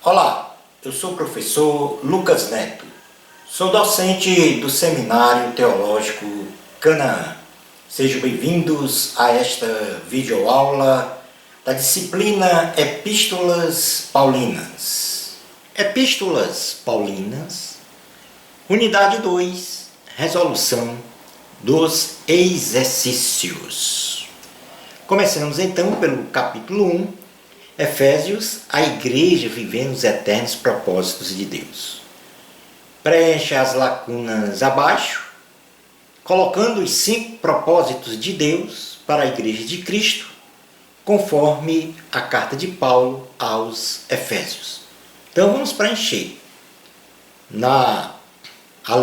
Olá, eu sou o professor Lucas Neto. Sou docente do Seminário Teológico Canaã. Sejam bem-vindos a esta videoaula da disciplina Epístolas Paulinas. Epístolas Paulinas, Unidade 2, Resolução dos Exercícios. Começamos então pelo capítulo 1, Efésios, a igreja vivendo os eternos propósitos de Deus. Preencha as lacunas abaixo, colocando os 5 propósitos de Deus para a igreja de Cristo, conforme a carta de Paulo aos Efésios. Então vamos preencher. Na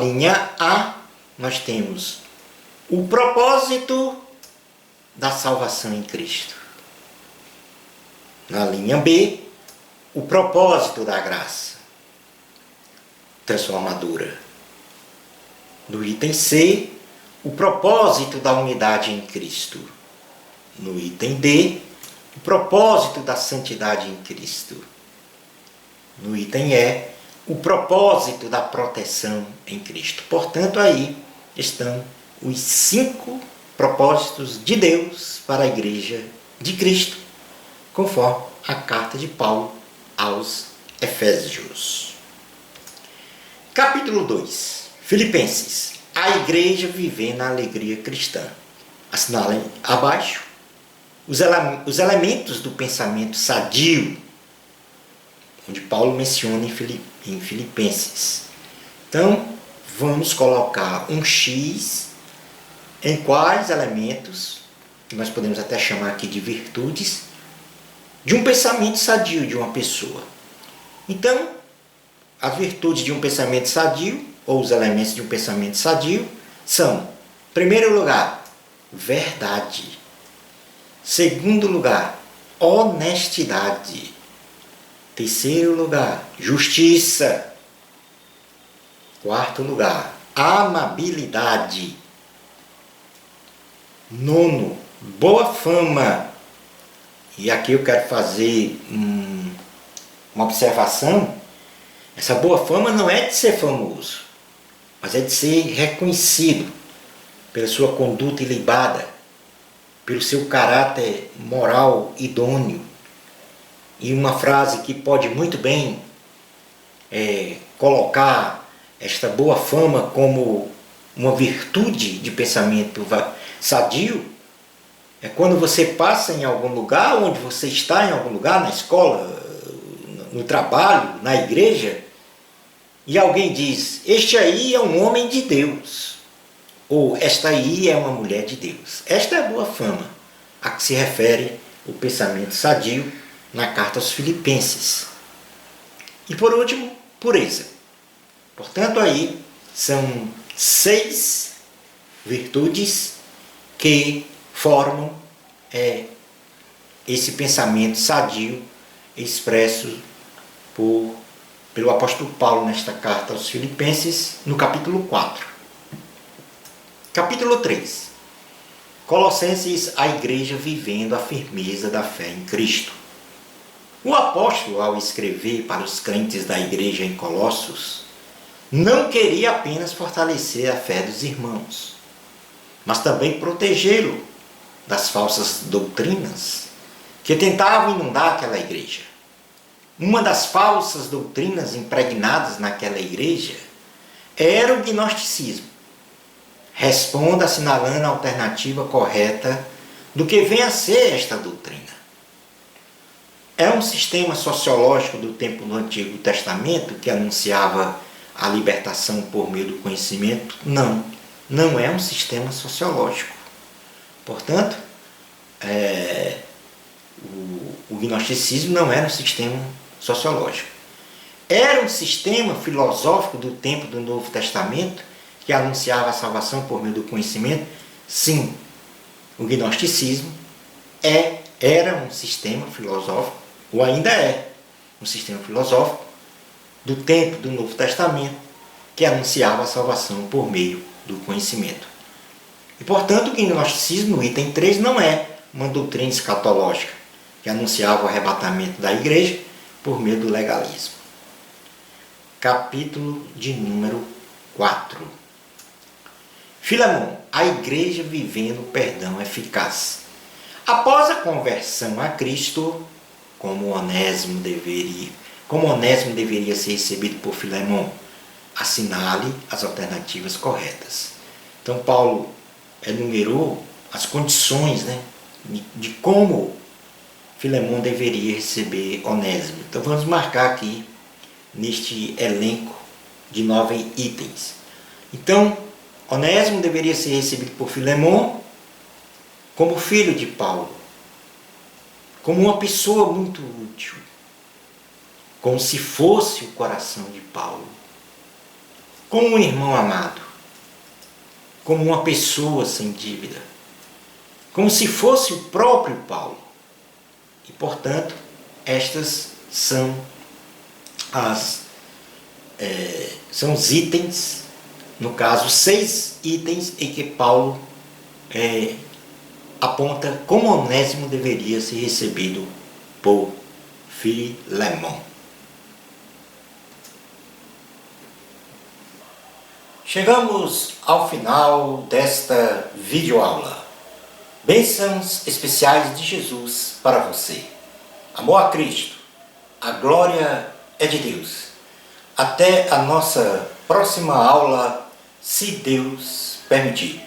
linha A, nós temos o propósito da salvação em Cristo. Na linha B, o propósito da graça transformadora. No item C, o propósito da unidade em Cristo. No item D, o propósito da santidade em Cristo. No item E, o propósito da proteção em Cristo. Portanto, aí estão os 5 propósitos de Deus para a igreja de Cristo, conforme a carta de Paulo aos Efésios. Capítulo 2. Filipenses. A igreja vivendo a alegria cristã. Assinalem abaixo os elementos do pensamento sadio, onde Paulo menciona em Filipenses. Então, vamos colocar um X em quais elementos, que nós podemos até chamar aqui de virtudes, de um pensamento sadio de uma pessoa. Então, as virtudes de um pensamento sadio, ou os elementos de um pensamento sadio, são, em primeiro lugar, verdade. Segundo lugar, honestidade. Terceiro lugar, justiça. Quarto lugar, amabilidade. Nono, boa fama. E aqui eu quero fazer uma observação. Essa boa fama não é de ser famoso, mas é de ser reconhecido pela sua conduta ilibada, pelo seu caráter moral idôneo. E uma frase que pode muito bem colocar esta boa fama como uma virtude de pensamento sadio, é quando você passa em algum lugar, onde você está em algum lugar, na escola, no trabalho, na igreja, e alguém diz, este aí é um homem de Deus, ou esta aí é uma mulher de Deus. Esta é a boa fama a que se refere o pensamento sadio na carta aos Filipenses. E por último, pureza. Portanto, aí são 6 virtudes que formam esse pensamento sadio expresso pelo apóstolo Paulo nesta carta aos Filipenses, no capítulo 4. Capítulo 3. Colossenses, a igreja vivendo a firmeza da fé em Cristo. O apóstolo, ao escrever para os crentes da igreja em Colossos, não queria apenas fortalecer a fé dos irmãos, mas também protegê-lo das falsas doutrinas que tentavam inundar aquela igreja. Uma das falsas doutrinas impregnadas naquela igreja era o gnosticismo. Responda assinalando a alternativa correta do que vem a ser esta doutrina. É um sistema sociológico do tempo do Antigo Testamento que anunciava a libertação por meio do conhecimento? Não, não é um sistema sociológico. Portanto, o gnosticismo não era um sistema sociológico. Era um sistema filosófico do tempo do Novo Testamento que anunciava a salvação por meio do conhecimento? Sim, o gnosticismo era um sistema filosófico, ou ainda é um sistema filosófico do tempo do Novo Testamento que anunciava a salvação por meio do conhecimento. E, portanto, o gnosticismo, no item 3, não é uma doutrina escatológica que anunciava o arrebatamento da igreja por meio do legalismo. Capítulo de número 4. Filemão, a igreja vivendo o perdão eficaz. Após a conversão a Cristo, como Onésimo deveria ser recebido por Filemão, assinale as alternativas corretas. Então Paulo enumerou as condições, de como Filemão deveria receber Onésimo. Então vamos marcar aqui neste elenco de 9 itens. Então, Onésimo deveria ser recebido por Filemão como filho de Paulo, como uma pessoa muito útil, como se fosse o coração de Paulo, como um irmão amado, como uma pessoa sem dívida, como se fosse o próprio Paulo. E, portanto, estas são os itens, no caso, 6 itens em que Paulo aponta como Onésimo deveria ser recebido por Filemão. Chegamos ao final desta videoaula. Bênçãos especiais de Jesus para você. Amor a Cristo. A glória é de Deus. Até a nossa próxima aula, se Deus permitir.